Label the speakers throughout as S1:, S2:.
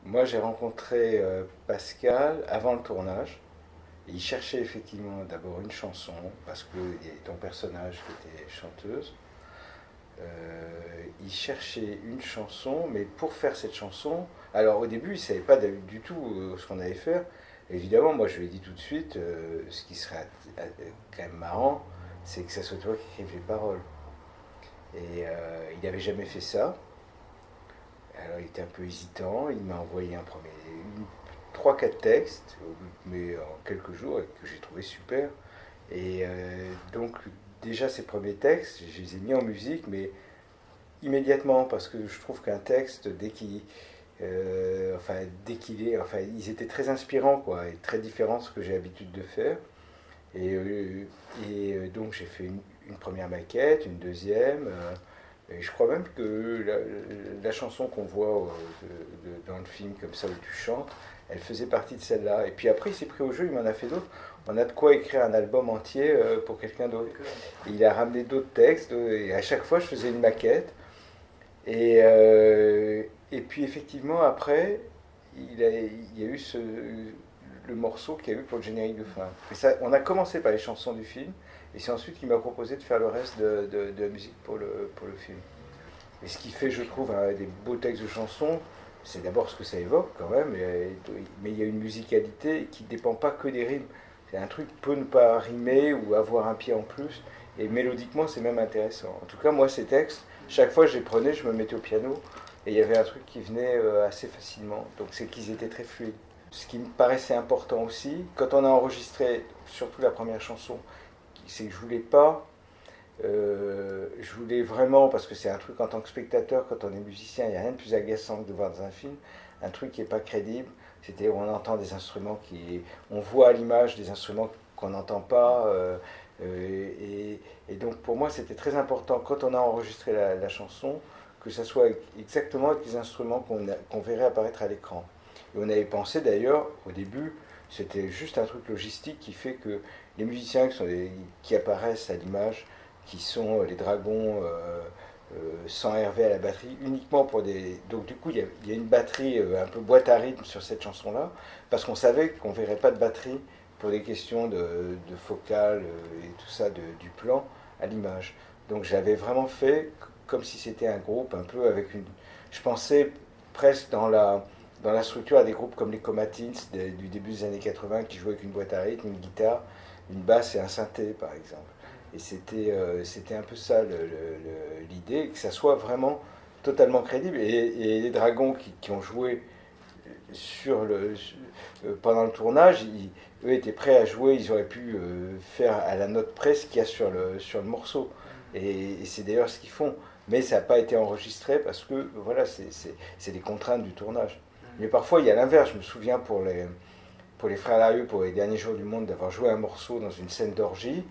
S1: Moi, j'ai rencontré Pascal avant le tournage. Et il cherchait effectivement d'abord une chanson, parce qu'il y a ton personnage qui était chanteuse. Il cherchait une chanson, mais pour faire cette chanson, alors au début, il ne savait pas du tout ce qu'on allait faire. Évidemment, moi, je lui ai dit tout de suite, ce qui serait quand même marrant, c'est que ça soit toi qui écrives les paroles. Et il n'avait jamais fait ça. Alors il était un peu hésitant, il m'a envoyé un premier, 3-4 textes, mais en quelques jours, et que j'ai trouvé super. Et donc déjà ces premiers textes, je les ai mis en musique, mais immédiatement, parce que je trouve qu'un texte, enfin, ils étaient très inspirants, quoi, et très différents de ce que j'ai l'habitude de faire. Donc j'ai fait une première maquette, une deuxième. Et je crois même que la chanson qu'on voit dans le film, comme ça, où tu chantes, elle faisait partie de celle-là. Et puis après, il s'est pris au jeu, il m'en a fait d'autres. On a de quoi écrire un album entier pour quelqu'un d'autre. Et il a ramené d'autres textes, et à chaque fois, je faisais une maquette. Et puis effectivement, après, il y a eu le morceau qu'il y a eu pour le générique de fin. Et ça, on a commencé par les chansons du film, et c'est ensuite qu'il m'a proposé de faire le reste de la musique pour le film. Et ce qui fait, je trouve, des beaux textes de chansons, c'est d'abord ce que ça évoque quand même, mais il y a une musicalité qui ne dépend pas que des rimes. C'est un truc qui peut ne pas rimer ou avoir un pied en plus, et mélodiquement c'est même intéressant. En tout cas, moi, ces textes, chaque fois que je les prenais, je me mettais au piano, et il y avait un truc qui venait assez facilement, donc c'est qu'ils étaient très fluides. Ce qui me paraissait important aussi, quand on a enregistré, surtout la première chanson, c'est que je voulais vraiment, parce que c'est un truc en tant que spectateur, quand on est musicien, il n'y a rien de plus agaçant que de voir dans un film un truc qui n'est pas crédible. C'était où on entend des instruments on voit à l'image des instruments qu'on n'entend pas. Et donc pour moi, c'était très important quand on a enregistré la chanson que ça soit exactement avec les instruments qu'on verrait apparaître à l'écran. Et on avait pensé d'ailleurs au début, c'était juste un truc logistique qui fait que les musiciens qui apparaissent à l'image, qui sont les dragons sans Hervé à la batterie, uniquement pour des. Donc du coup, il y a une batterie un peu boîte à rythme sur cette chanson-là, parce qu'on savait qu'on ne verrait pas de batterie pour des questions de focale et tout ça, du plan à l'image. Donc j'avais vraiment fait comme si c'était un groupe, un peu avec une. Je pensais presque dans la structure à des groupes comme les Comatins du début des années 80 qui jouaient avec une boîte à rythme, une guitare, une basse et un synthé par exemple. Et c'était un peu ça l'idée, que ça soit vraiment totalement crédible. Et les dragons qui ont joué pendant le tournage, eux étaient prêts à jouer, ils auraient pu faire à la note près ce qu'il y a sur le morceau. Et c'est d'ailleurs ce qu'ils font. Mais ça n'a pas été enregistré parce que voilà, c'est les contraintes du tournage. Mais parfois il y a l'inverse. Je me souviens pour les Frères Larieux, pour les derniers jours du monde, d'avoir joué un morceau dans une scène d'orgie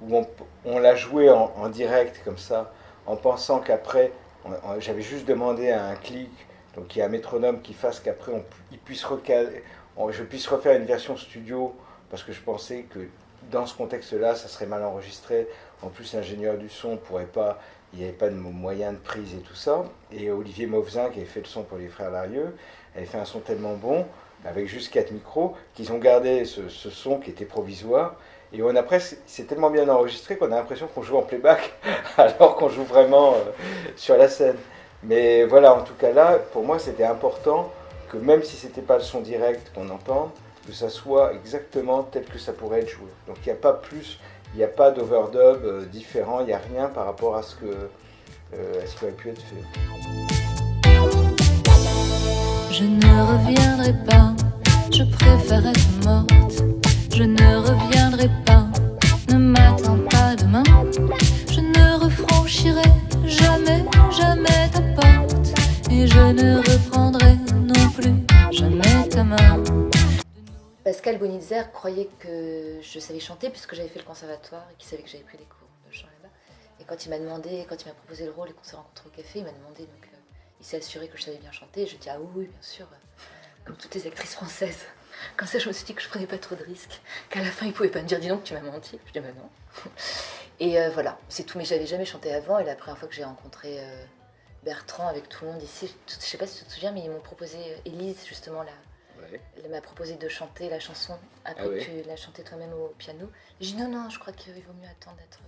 S1: où on l'a joué en direct comme ça, en pensant qu'après, j'avais juste demandé à un clic, donc il y a un métronome qui fasse qu'après je puisse refaire une version studio, parce que je pensais que dans ce contexte-là, ça serait mal enregistré. En plus, l'ingénieur du son pourrait pas, il n'y avait pas de moyen de prise et tout ça. Et Olivier Mauvezin, qui avait fait le son pour les Frères Larieux, avait fait un son tellement bon, avec juste 4 micros, qu'ils ont gardé ce son qui était provisoire. Et c'est tellement bien enregistré qu'on a l'impression qu'on joue en playback, alors qu'on joue vraiment sur la scène. Mais voilà, en tout cas là, pour moi, c'était important que même si c'était pas le son direct qu'on entend, que ça soit exactement tel que ça pourrait être joué. Donc il n'y a pas plus, il n'y a pas d'overdub différent, il n'y a rien par rapport à ce qui aurait pu être fait.
S2: Je ne reviendrai pas, je préfère être morte. Je ne reviendrai pas, ne m'attends pas demain. Je ne refranchirai jamais, jamais ta porte. Et je ne reprendrai non plus jamais ta main.
S3: Pascal Bonitzer croyait que je savais chanter puisque j'avais fait le conservatoire et qu'il savait que j'avais pris des cours de chant là-bas. Et quand il m'a proposé le rôle et qu'on s'est rencontrés au café, il m'a demandé, donc il s'est assuré que je savais bien chanter. Et je dis ah oui, bien sûr, comme toutes les actrices françaises. Comme ça, je me suis dit que je prenais pas trop de risques, qu'à la fin, il pouvait pas me dire dis donc tu m'as menti. Je dis bah non. Et voilà, c'est tout. Mais j'avais jamais chanté avant. Et la première fois que j'ai rencontré Bertrand avec tout le monde ici. Je sais pas si tu te souviens, mais ils m'ont proposé, Élise justement, elle m'a proposé de chanter la chanson après que tu l'as chantée toi-même au piano. J'ai dit non, je crois qu'il vaut mieux attendre d'être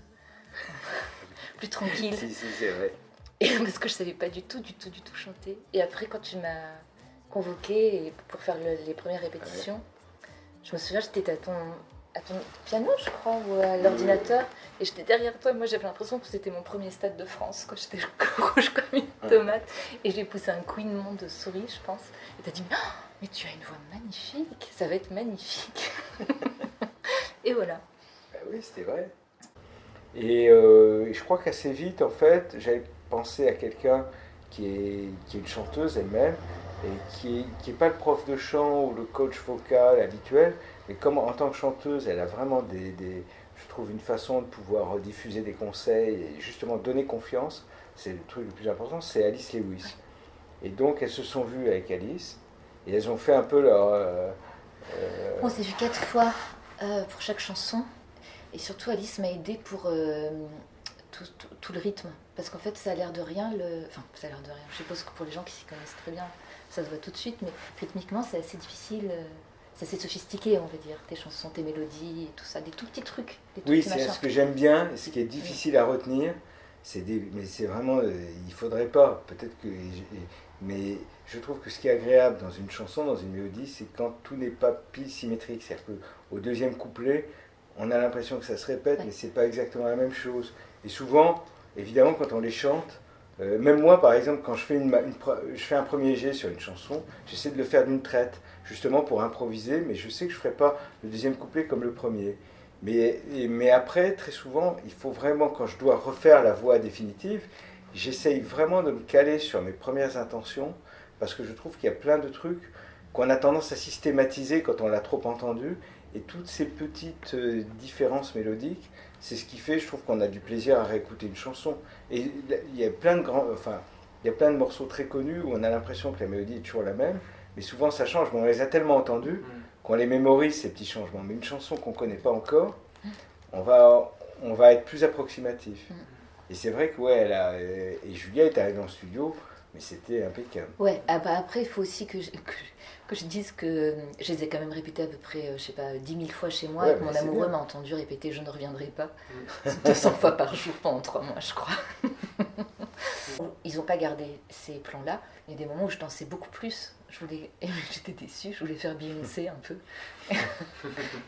S3: plus tranquille.
S1: Si, c'est vrai.
S3: Et parce que je savais pas du tout chanter. Et après, quand tu m'as convoquée pour faire les premières répétitions, je me souviens, j'étais à ton piano, je crois, ou à l'ordinateur, et j'étais derrière toi. Moi, j'avais l'impression que c'était mon premier Stade de France, quand j'étais rouge comme une tomate, et j'ai poussé un couinement de souris, je pense. Et t'as dit, mais tu as une voix magnifique, ça va être magnifique. Et voilà.
S1: Oui, c'était vrai. Et je crois qu'assez vite, en fait, j'avais pensé à quelqu'un qui est une chanteuse elle-même, et qui est pas le prof de chant ou le coach vocal habituel, mais comme en tant que chanteuse, elle a vraiment je trouve, une façon de pouvoir diffuser des conseils et justement donner confiance. C'est le truc le plus important, c'est Alice Lewis. Et donc elles se sont vues avec Alice et elles ont fait un peu leur...
S3: On s'est vu 4 fois pour chaque chanson, et surtout Alice m'a aidée pour tout le rythme, parce qu'en fait ça a l'air de rien, ça a l'air de rien, je suppose que pour les gens qui s'y connaissent très bien, ça se voit tout de suite, mais rythmiquement c'est assez difficile, c'est assez sophistiqué, on va dire, tes chansons, tes mélodies et tout ça, des tout petits trucs.
S1: Oui, c'est ce que j'aime bien, ce qui est difficile à retenir, mais c'est vraiment, il faudrait pas, peut-être que... Mais je trouve que ce qui est agréable dans une chanson, dans une mélodie, c'est quand tout n'est pas pile symétrique, c'est-à-dire qu'au deuxième couplet, on a l'impression que ça se répète, mais c'est pas exactement la même chose. Et souvent, évidemment, quand on les chante, même moi, par exemple, quand je fais un premier jet sur une chanson, j'essaie de le faire d'une traite, justement pour improviser, mais je sais que je ne ferai pas le deuxième couplet comme le premier. Mais après, très souvent, il faut vraiment, quand je dois refaire la voix définitive, j'essaye vraiment de me caler sur mes premières intentions, parce que je trouve qu'il y a plein de trucs qu'on a tendance à systématiser quand on l'a trop entendu, et toutes ces petites différences mélodiques, c'est ce qui fait, je trouve, qu'on a du plaisir à réécouter une chanson. Et il y a plein de morceaux très connus où on a l'impression que la mélodie est toujours la même, mais souvent ça change. On les a tellement entendus qu'on les mémorise, ces petits changements. Mais une chanson qu'on ne connaît pas encore, on va être plus approximatif. Et c'est vrai que et Julia est arrivée dans le studio, mais c'était impeccable.
S3: Ouais, après, il faut aussi que je dise que je les ai quand même répétés à peu près, je sais pas, 10 000 fois chez moi, et que mon amoureux m'a entendu répéter « Je ne reviendrai pas » 200 fois par jour pendant 3 mois, je crois. Ils n'ont pas gardé ces plans-là. Il y a des moments où je dansais beaucoup plus. J'étais déçue, je voulais faire Beyoncé un peu.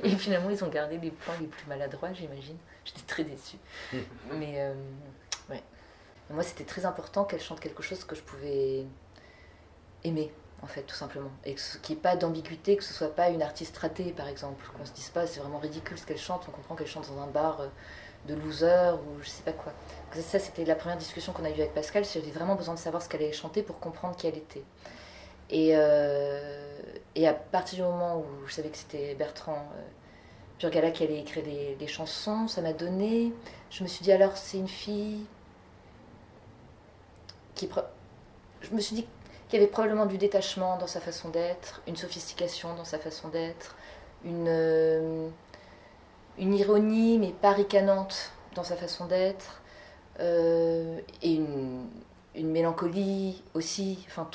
S3: Et finalement, ils ont gardé les plans les plus maladroits, j'imagine. J'étais très déçue. Mais ouais. Moi, c'était très important qu'elle chante quelque chose que je pouvais aimer, en fait, tout simplement. Et qu'il n'y ait pas d'ambiguïté, que ce ne soit pas une artiste ratée, par exemple. Qu'on ne se dise pas, c'est vraiment ridicule ce qu'elle chante, on comprend qu'elle chante dans un bar de loser ou je sais pas quoi. Ça, c'était la première discussion qu'on a eue avec Pascal. J'avais vraiment besoin de savoir ce qu'elle allait chanter pour comprendre qui elle était. Et à partir du moment où je savais que c'était Bertrand Burgala qui allait écrire les chansons, ça m'a donné... Je me suis dit, alors, c'est une fille... Je me suis dit qu'il y avait probablement du détachement dans sa façon d'être, une sophistication dans sa façon d'être, une ironie, mais pas ricanante dans sa façon d'être, et une mélancolie aussi, enfin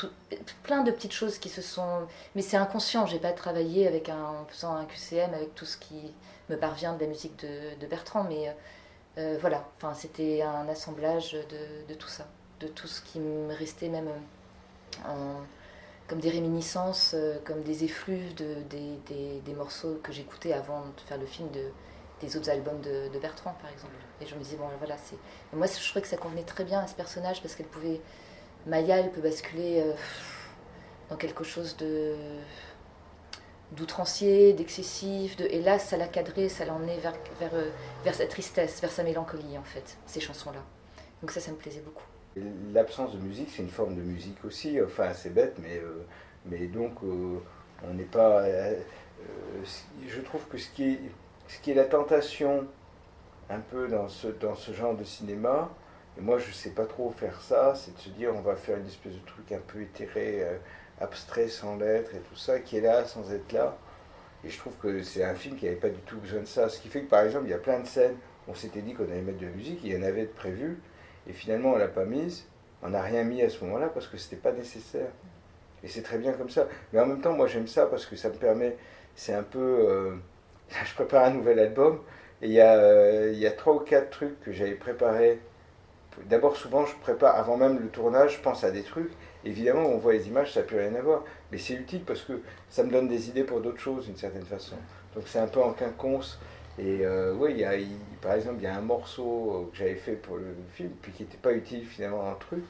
S3: plein de petites choses qui se sont... Mais c'est inconscient, j'ai pas travaillé en faisant un QCM avec tout ce qui me parvient de la musique de Bertrand, mais voilà, enfin, c'était un assemblage de tout ça, de tout ce qui me restait même comme des réminiscences, comme des effluves des morceaux que j'écoutais avant de faire le film des autres albums de Bertrand, par exemple. Et je me disais, bon, voilà, c'est... Et moi, je trouvais que ça convenait très bien à ce personnage, parce qu'elle pouvait... Maya, elle peut basculer dans quelque chose d'outrancier, d'excessif, et là, ça l'a cadré, ça l'a emmené vers sa tristesse, vers sa mélancolie, en fait, ces chansons-là. Donc ça me plaisait beaucoup.
S1: L'absence de musique, c'est une forme de musique aussi, enfin, c'est bête, mais donc, on n'est pas... je trouve que ce qui est la tentation un peu dans ce genre de cinéma, et moi je sais pas trop faire ça, c'est de se dire on va faire une espèce de truc un peu éthéré, abstrait, sans l'être et tout ça, qui est là sans être là. Et je trouve que c'est un film qui n'avait pas du tout besoin de ça. Ce qui fait que par exemple il y a plein de scènes, on s'était dit qu'on allait mettre de la musique, il y en avait de prévues, et finalement on l'a pas mise, On n'a rien mis à ce moment-là parce que c'était pas nécessaire. Et c'est très bien comme ça. Mais en même temps, moi j'aime ça parce que ça me permet, c'est un peu... je prépare un nouvel album et il y a 3 ou 4 trucs que j'avais préparés. D'abord, souvent, je prépare, avant même le tournage, je pense à des trucs. Évidemment, on voit les images, ça n'a plus rien à voir. Mais c'est utile parce que ça me donne des idées pour d'autres choses, d'une certaine façon. Donc c'est un peu en quinconce. Et oui, par exemple, il y a un morceau que j'avais fait pour le film, puis qui n'était pas utile finalement dans le truc.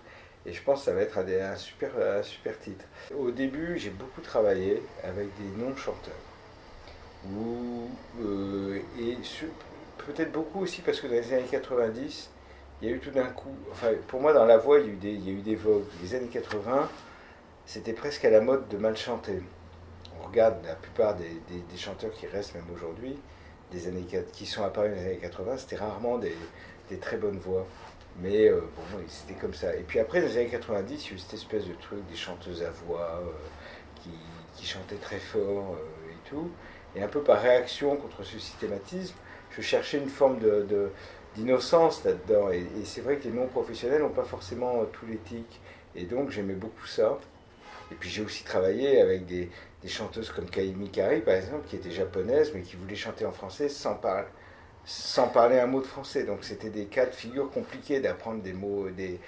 S1: Et je pense que ça va être un super titre. Au début, j'ai beaucoup travaillé avec des non-chanteurs. Peut-être beaucoup aussi parce que dans les années 90, il y a eu tout d'un coup, enfin pour moi dans la voix il y a eu des vogues. Les années 80, c'était presque à la mode de mal chanter. On regarde la plupart des chanteurs qui restent même aujourd'hui, qui sont apparus dans les années 80, c'était rarement des très bonnes voix. Mais bon, c'était comme ça. Et puis après, dans les années 90, il y a eu cette espèce de truc, des chanteuses à voix qui chantaient très fort et tout. Et un peu par réaction contre ce systématisme, je cherchais une forme d'innocence là-dedans. Et c'est vrai que les non-professionnels n'ont pas forcément tous les tics. Et donc j'aimais beaucoup ça. Et puis j'ai aussi travaillé avec des chanteuses comme Kai Mikari, par exemple, qui était japonaise, mais qui voulait chanter en français sans parler un mot de français. Donc c'était des cas de figure compliqués d'apprendre des mots, des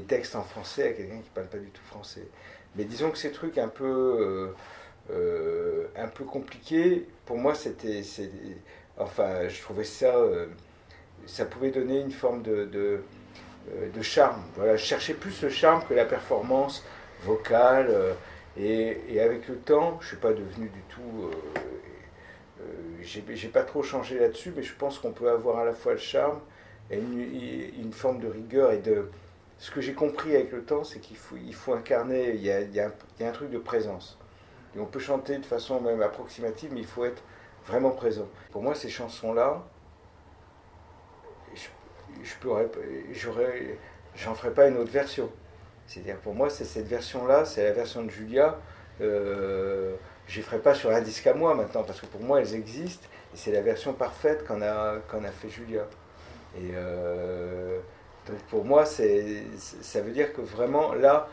S1: textes en français à quelqu'un qui ne parle pas du tout français. Mais disons que ces trucs un peu compliqués, pour moi enfin je trouvais ça, ça pouvait donner une forme de charme. Voilà, je cherchais plus le charme que la performance vocale. Et avec le temps, je ne suis pas devenu du tout... j'ai pas trop changé là-dessus, mais je pense qu'on peut avoir à la fois le charme et une forme de rigueur. Ce que j'ai compris avec le temps, c'est qu'il faut incarner, il y a un truc de présence. Et on peut chanter de façon même approximative, mais il faut être vraiment présent. Pour moi, ces chansons-là, j'en ferai pas une autre version. C'est-à-dire pour moi, c'est cette version-là, c'est la version de Julia. Je ne ferai pas sur un disque à moi maintenant, parce que pour moi, elles existent, et c'est la version parfaite qu'en a fait Julia. Et donc pour moi, ça veut dire que vraiment, là,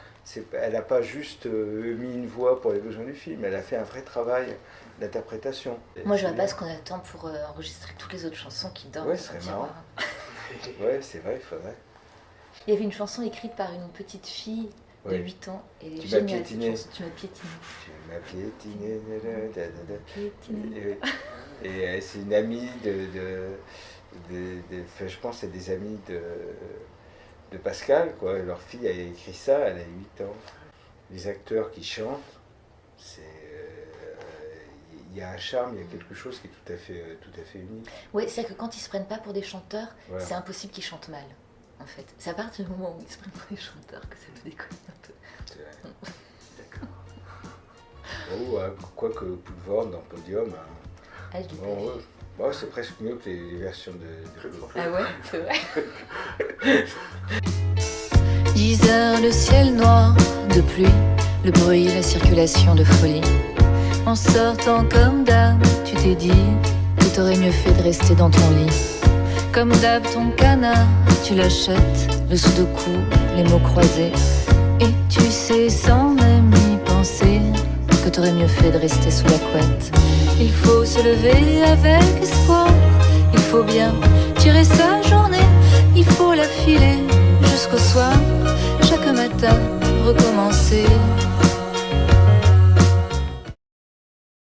S1: elle n'a pas juste mis une voix pour les besoins du film, elle a fait un vrai travail d'interprétation.
S3: Moi, je vois pas ce qu'on attend pour enregistrer toutes les autres chansons qui dorment.
S1: Ouais, ce serait marrant. Ouais, c'est vrai, il faudrait.
S3: Il y avait une chanson écrite par une petite fille de 8 ans. Et elle est géniale, cette chanson. Tu m'as piétiné.
S1: Tu m'as piétiné. Et c'est une amie enfin, je pense que c'est des amis de Pascal, quoi. Leur fille a écrit ça, elle a 8 ans. Les acteurs qui chantent, il y a un charme, il y a quelque chose qui est tout à fait unique.
S3: Oui, c'est-à-dire que quand ils ne se prennent pas pour des chanteurs,
S1: voilà.
S3: C'est impossible qu'ils chantent mal, en fait. C'est à partir du moment où ils se prennent pour des chanteurs que ça peut déconner un peu.
S1: C'est vrai. D'accord. Quoique Poulvord dans Podium,
S3: Ah, je dis pas.
S1: Bon, c'est presque mieux que les versions de
S3: Ah ouais, c'est vrai.
S2: 10 heures, le ciel noir de pluie, le bruit, la circulation de folie. En sortant comme d'hab, tu t'es dit que t'aurais mieux fait de rester dans ton lit. Comme d'hab, ton canard, tu l'achètes, le sudoku, les mots croisés. Et tu sais sans même y penser que t'aurais mieux fait de rester sous la couette. Il faut se lever avec espoir, il faut bien tirer sa journée, il faut la filer jusqu'au soir, chaque matin recommencer.